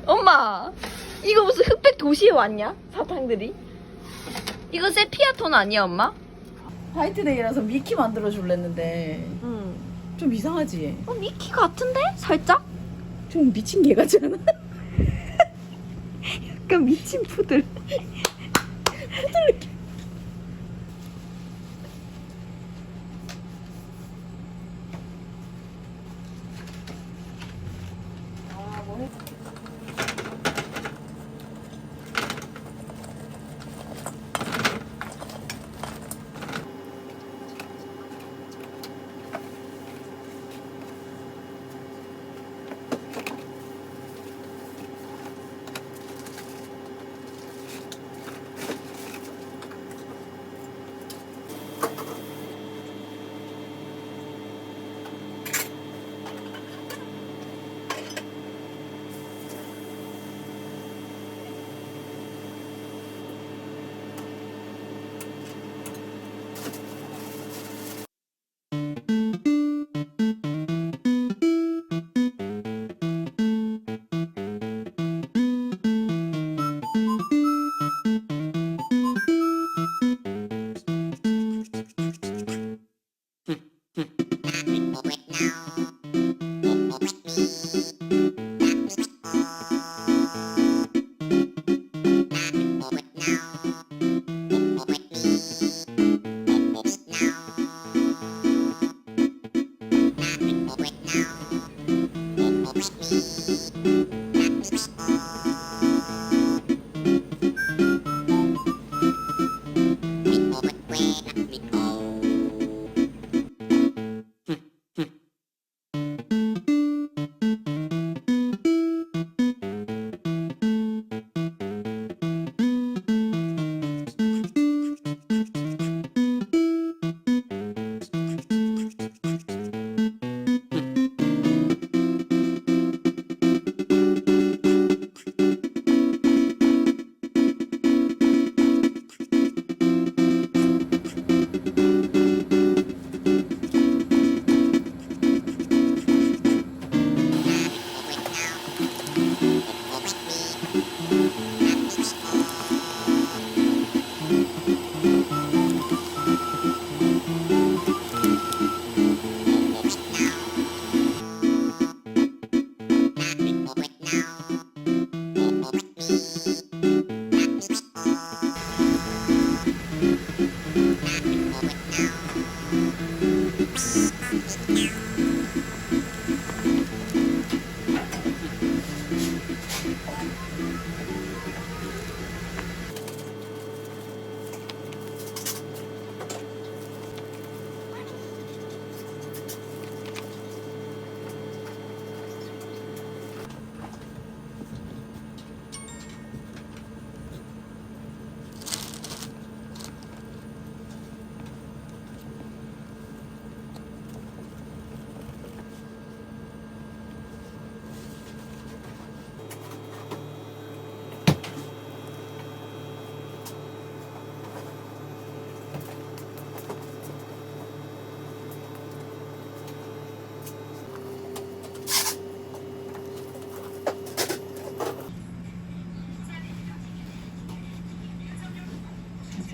엄마, 이거 무슨 흑백 도시에 왔냐? 사탕들이? 이거 세피아톤 아니야, 엄마? 화이트데이라서 미키 만들어 줄랬는데 응. 좀 이상하지? 미키 같은데? 살짝? 좀 미친 개 같지 않아? 약간 미친 푸들.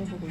있어보고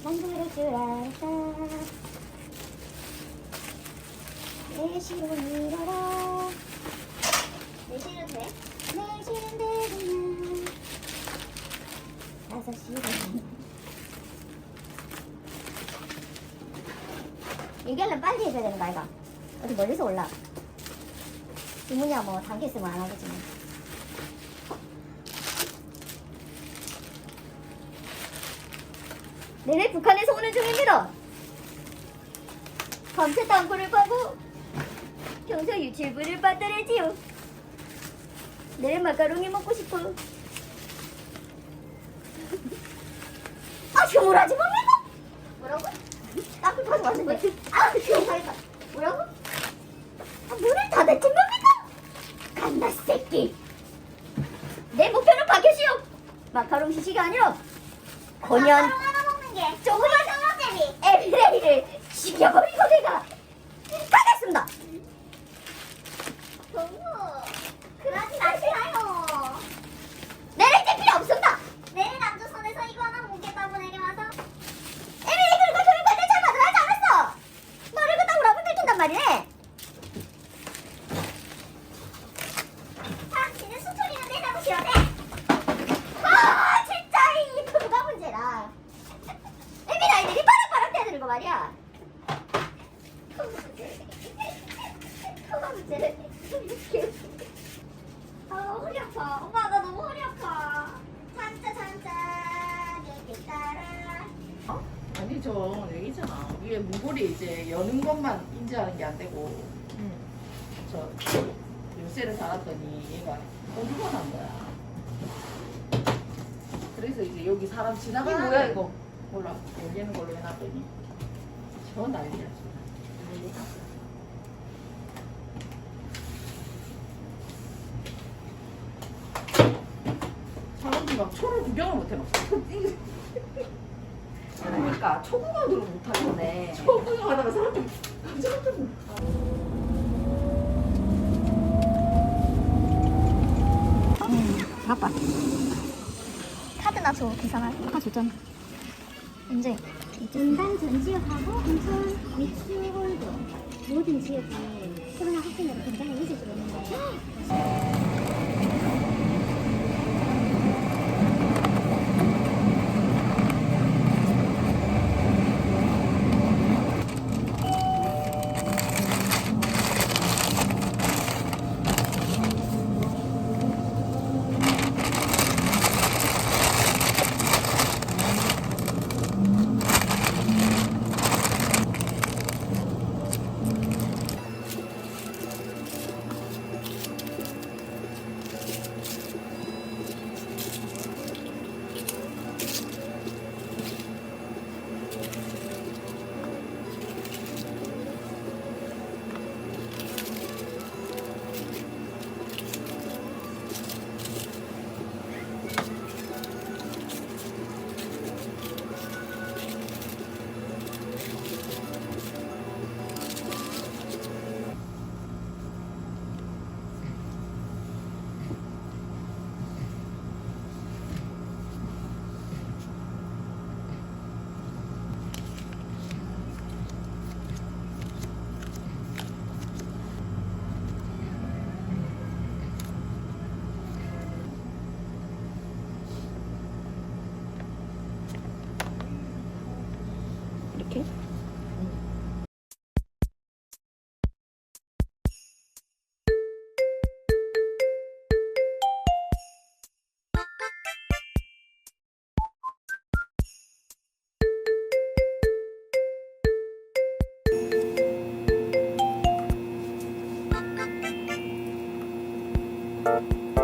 만들 줄 알았다. 내 시로 밀어라. 내 시로 돼? 내 시는 되구나. 5시로. 얘기하려면 빨리 해줘야 되는 거 아이가? 어디 멀리서 올라. 주문이야 뭐 단계 있으면 안 하겠지만. 내내 북한에서 오는 중입니다. 밤새 땅굴을 파고 평소 유출물을 빠뜨리지요. 내일 마카롱이 먹고 싶어. 아 휴무라지 뭡니까? 뭐라고? 땅굴 파서 왔는데 아 휴무라니까 뭐라고? 아 문을 닫아친 겁니까? 간다 새끼. 내 목표는 박효시오. 마카롱 시식이 아니라 권연 조그만 에비레이를 죽여버리고 내가 가겠습니다. 너무 그러지 마시라요. 내일 이제 필요 없습니다. 내일 남조선에서 이거 하나 뭉개다고 내려와서 에비레이 그리고 교육할 때 잘 받으라 하지 않았어. 너를 그따구로 하면 들킨단 말이네. 당신은 수초리는 내 잘못이라네. 아 진짜 이 표가 문제라. 에비라이들이 바락바락 대드는 거 말이야. 표가 문제를. 아 허리 아파. 엄마 나 너무 허리 아파. 참자 내게 따라. 어? 아니 저 여기잖아. 위에 문고리 이제 여는 것만 인지하는 게 안 되고 저 열쇠를 달았더니 얘가 오류가 난 거야. 그래서 이제 여기 사람 지나가는 이게 뭐야, 이거 몰라 열리는 걸로 해놨더니 저 난리야. 사람들이 막 초를 구경을 못해 막. 그러니까 초구경으로 못하는 거네. 초 구경하다가 사람들이 깜짝 놀라. 바빠. 카드 나서 계산할 아까 줬잖아. 언제? 분당 전 지역하고 인천 위치홀도 모든 지역이 코로나 확진자가 굉장히 있을 수 있는데 아,